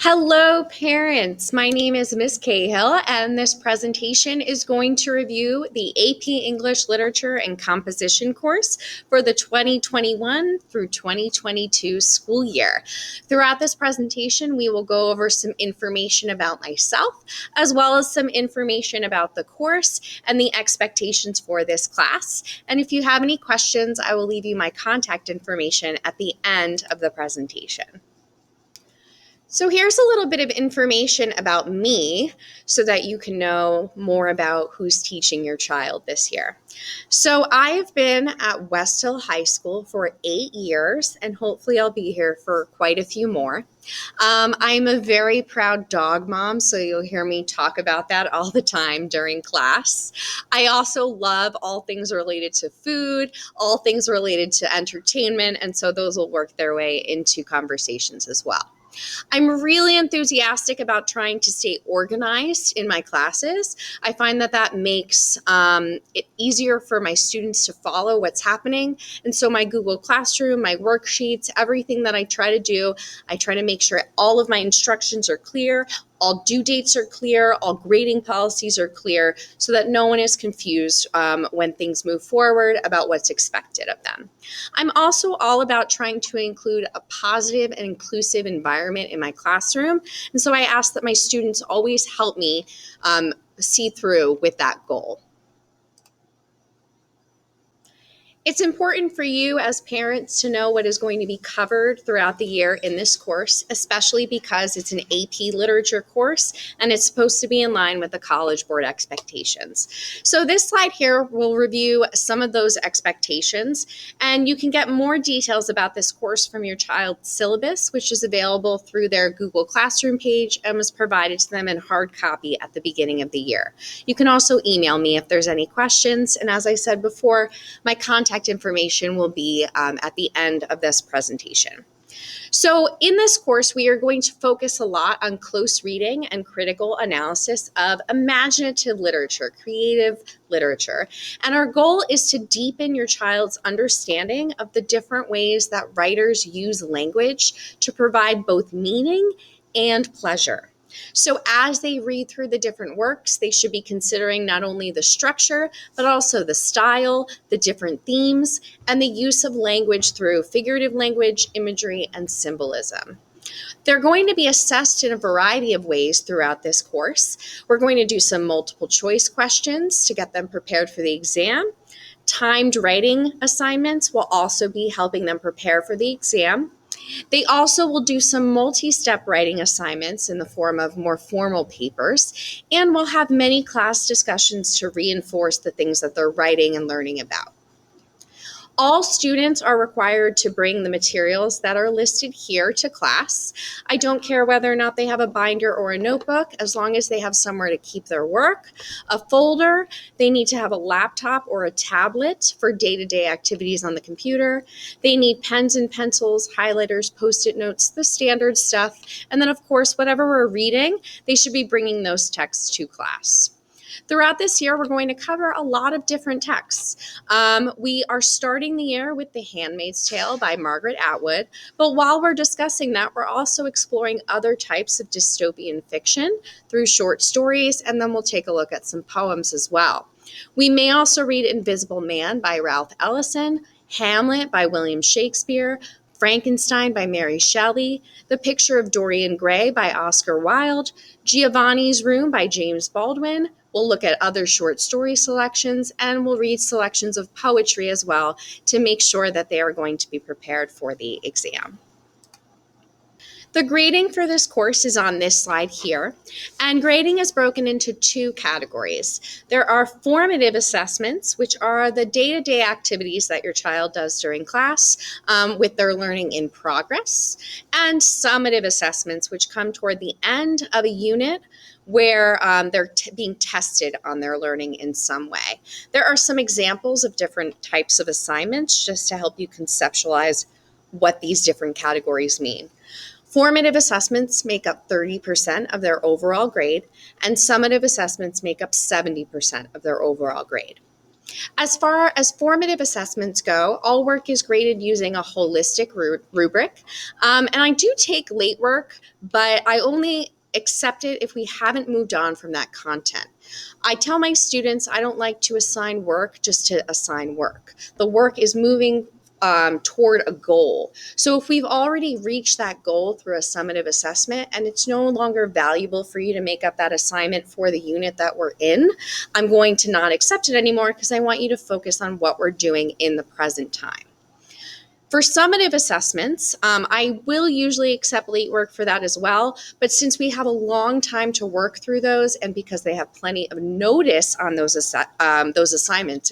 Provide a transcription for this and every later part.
Hello, parents. My name is Miss Cahill, and this presentation is going to review the AP English Literature and Composition course for the 2021 through 2022 school year. Throughout this presentation, we will go over some information about myself, as well as some information about the course and the expectations for this class. And if you have any questions, I will leave you my contact information at the end of the presentation. So here's a little bit of information about me so that you can know more about who's teaching your child this year. So I've been at West Hill High School for 8 years, and hopefully I'll be here for quite a few more. I'm a very proud dog mom, so you'll hear me talk about that all the time during class. I also love all things related to food, all things related to entertainment, and so those will work their way into conversations as well. I'm really enthusiastic about trying to stay organized in my classes. I find that makes it easier for my students to follow what's happening. And so my Google Classroom, my worksheets, everything that I try to do, I try to make sure all of my instructions are clear, all due dates are clear, all grading policies are clear, so that no one is confused when things move forward about what's expected of them. I'm also all about trying to include a positive and inclusive environment in my classroom, and so I ask that my students always help me see through with that goal. It's important for you as parents to know what is going to be covered throughout the year in this course, especially because it's an AP literature course and it's supposed to be in line with the College Board expectations. So this slide here will review some of those expectations, and you can get more details about this course from your child's syllabus, which is available through their Google Classroom page and was provided to them in hard copy at the beginning of the year. You can also email me if there's any questions, and as I said before, my contact information will be at the end of this presentation. So in this course, we are going to focus a lot on close reading and critical analysis of imaginative literature, creative literature. And our goal is to deepen your child's understanding of the different ways that writers use language to provide both meaning and pleasure. So as they read through the different works, they should be considering not only the structure, but also the style, the different themes, and the use of language through figurative language, imagery, and symbolism. They're going to be assessed in a variety of ways throughout this course. We're going to do some multiple choice questions to get them prepared for the exam. Timed writing assignments will also be helping them prepare for the exam. They also will do some multi-step writing assignments in the form of more formal papers, and will have many class discussions to reinforce the things that they're writing and learning about. All students are required to bring the materials that are listed here to class. I don't care whether or not they have a binder or a notebook, as long as they have somewhere to keep their work, a folder. They need to have a laptop or a tablet for day-to-day activities on the computer. They need pens and pencils, highlighters, Post-it notes, the standard stuff. And then, of course, whatever we're reading, they should be bringing those texts to class. Throughout this year, we're going to cover a lot of different texts. We are starting the year with The Handmaid's Tale by Margaret Atwood, but while we're discussing that, we're also exploring other types of dystopian fiction through short stories, and then we'll take a look at some poems as well. We may also read Invisible Man by Ralph Ellison, Hamlet by William Shakespeare, Frankenstein by Mary Shelley, The Picture of Dorian Gray by Oscar Wilde, Giovanni's Room by James Baldwin. We'll look at other short story selections, and we'll read selections of poetry as well to make sure that they are going to be prepared for the exam. The grading for this course is on this slide here, and grading is broken into two categories. There are formative assessments, which are the day-to-day activities that your child does during class with their learning in progress, and summative assessments, which come toward the end of a unit where they're being tested on their learning in some way. There are some examples of different types of assignments just to help you conceptualize what these different categories mean. Formative assessments make up 30% of their overall grade, and summative assessments make up 70% of their overall grade. As far as formative assessments go, all work is graded using a holistic rubric. And I do take late work, but I only accept it if we haven't moved on from that content. I tell my students I don't like to assign work just to assign work. The work is moving toward a goal. So if we've already reached that goal through a summative assessment and it's no longer valuable for you to make up that assignment for the unit that we're in, I'm going to not accept it anymore because I want you to focus on what we're doing in the present time. For summative assessments, I will usually accept late work for that as well. But since we have a long time to work through those, and because they have plenty of notice on those assignments,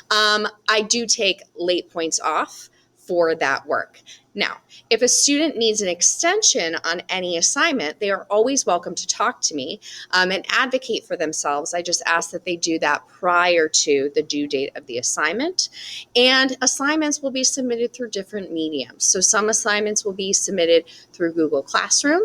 I do take late points off for that work. Now, if a student needs an extension on any assignment, they are always welcome to talk to me and advocate for themselves. I just ask that they do that prior to the due date of the assignment. And assignments will be submitted through different mediums. So some assignments will be submitted through Google Classroom.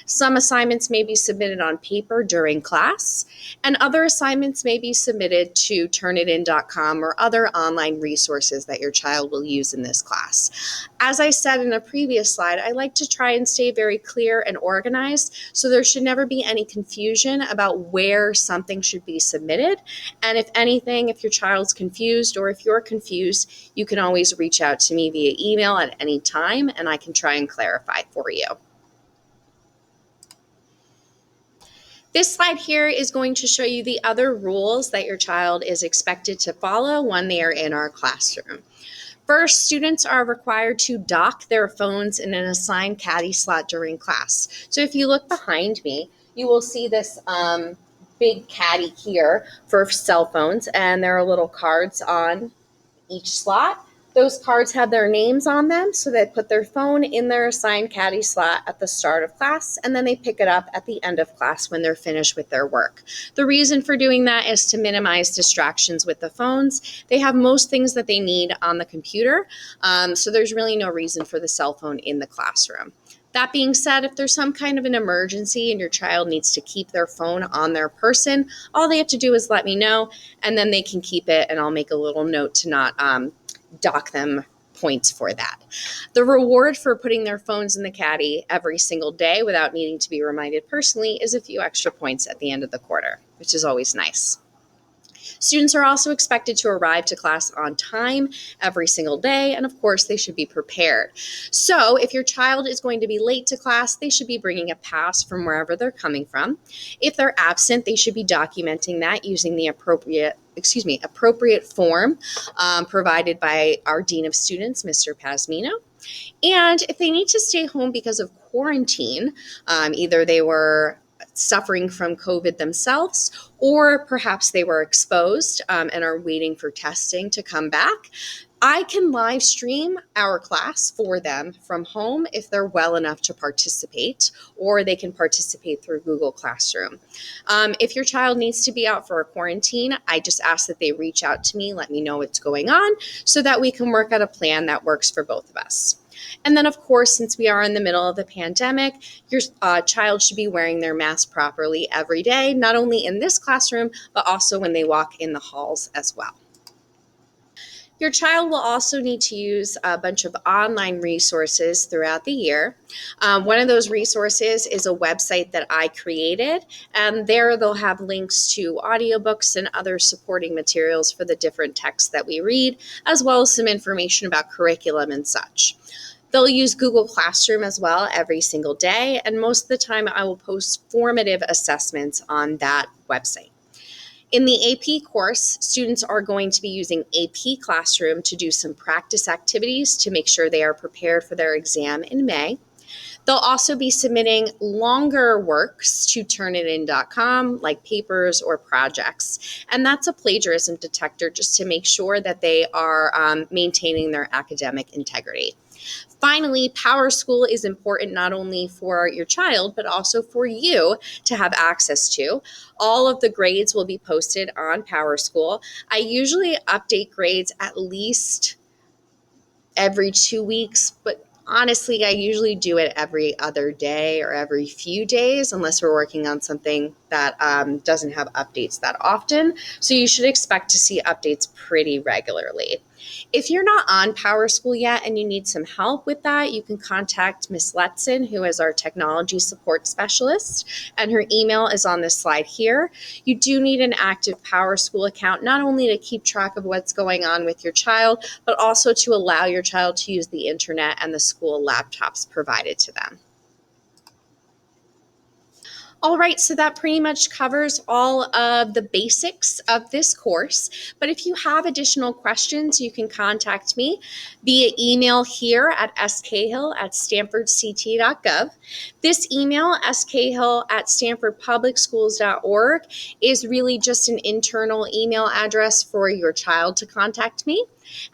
Some assignments may be submitted on paper during class, and other assignments may be submitted to turnitin.com or other online resources that your child will use in this class. As I said in a previous slide, I like to try and stay very clear and organized, so there should never be any confusion about where something should be submitted. And if anything, if your child's confused or if you're confused, you can always reach out to me via email at any time, and I can try and clarify for you. This slide here is going to show you the other rules that your child is expected to follow when they are in our classroom. First, students are required to dock their phones in an assigned caddy slot during class. So if you look behind me, you will see this big caddy here for cell phones, and there are little cards on each slot. Those cards have their names on them, so they put their phone in their assigned caddy slot at the start of class, and then they pick it up at the end of class when they're finished with their work. The reason for doing that is to minimize distractions with the phones. They have most things that they need on the computer, so there's really no reason for the cell phone in the classroom. That being said, if there's some kind of an emergency and your child needs to keep their phone on their person, all they have to do is let me know, and then they can keep it, and I'll make a little note to not dock them points for that. The reward for putting their phones in the caddy every single day without needing to be reminded personally is a few extra points at the end of the quarter, which is always nice. Students are also expected to arrive to class on time every single day, and of course, they should be prepared. So if your child is going to be late to class, they should be bringing a pass from wherever they're coming from. If they're absent, they should be documenting that using the appropriate form provided by our Dean of Students, Mr. Pasmino. And if they need to stay home because of quarantine, either they were suffering from COVID themselves, or perhaps they were exposed and are waiting for testing to come back, I can live stream our class for them from home if they're well enough to participate, or they can participate through Google Classroom. If your child needs to be out for a quarantine, I just ask that they reach out to me, let me know what's going on, so that we can work out a plan that works for both of us. And then, of course, since we are in the middle of the pandemic, your child should be wearing their mask properly every day, not only in this classroom, but also when they walk in the halls as well. Your child will also need to use a bunch of online resources throughout the year. One of those resources is a website that I created, and there they'll have links to audiobooks and other supporting materials for the different texts that we read, as well as some information about curriculum and such. They'll use Google Classroom as well every single day, and most of the time I will post formative assessments on that website. In the AP course, students are going to be using AP Classroom to do some practice activities to make sure they are prepared for their exam in May. They'll also be submitting longer works to turnitin.com, like papers or projects. And that's a plagiarism detector just to make sure that they are maintaining their academic integrity. Finally, PowerSchool is important not only for your child, but also for you to have access to. All of the grades will be posted on PowerSchool. I usually update grades at least every 2 weeks, but Honestly, I usually do it every other day or every few days, unless we're working on something that doesn't have updates that often. So you should expect to see updates pretty regularly. If you're not on PowerSchool yet and you need some help with that, you can contact Miss Letson, who is our technology support specialist, and her email is on this slide here. You do need an active PowerSchool account, not only to keep track of what's going on with your child, but also to allow your child to use the internet and the school laptops provided to them. All right, so that pretty much covers all of the basics of this course. But if you have additional questions, you can contact me via email here at skhill@stanfordct.gov. This email, skhill@stanfordpublicschools.org, is really just an internal email address for your child to contact me.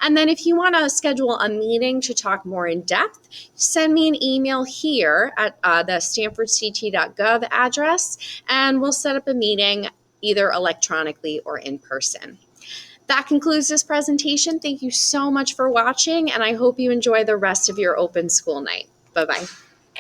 And then if you want to schedule a meeting to talk more in depth, send me an email here at the stanfordct.gov address, and we'll set up a meeting either electronically or in person. That concludes this presentation. Thank you so much for watching, and I hope you enjoy the rest of your open school night. Bye-bye.